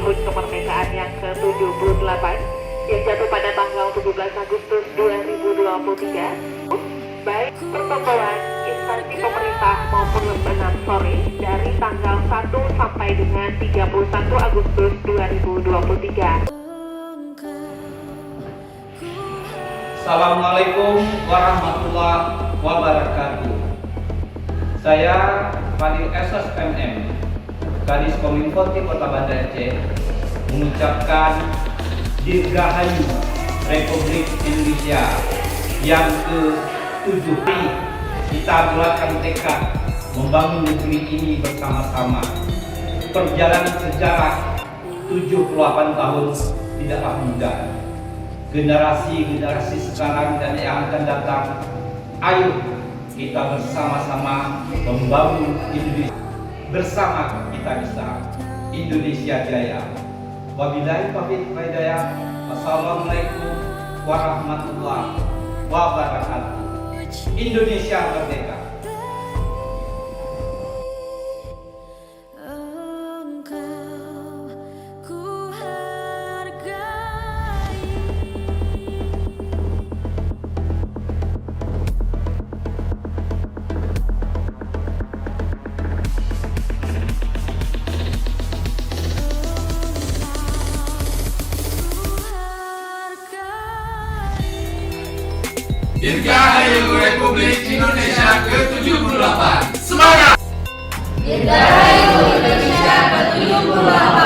HUT kemerdekaan yang ke-78 yang jatuh pada tanggal 17 Agustus 2023, baik pertokohan, instansi pemerintah maupun lembaga Ansori dari tanggal 1 sampai dengan 31 Agustus 2023. Assalamualaikum warahmatullahi wabarakatuh. Saya Fadil SSMM, Kadis Kominfo Kota Banda Aceh, mengucapkan Dirgahayu Republik Indonesia yang ke-7. Kita bulatkan tekad membangun negeri ini bersama-sama. Perjalanan sejarah 78 tahun tidaklah mudah. Generasi sekarang dan yang akan datang, ayo kita bersama-sama membangun Indonesia. Bersama kita bisa Indonesia Jaya. Wabillahi taufiq wal hidayah. Wassalamualaikum warahmatullahi wabarakatuh. Indonesia merdeka. Dirgahayu Republik Indonesia ke-78. Semangat! Dirgahayu Indonesia ke-78.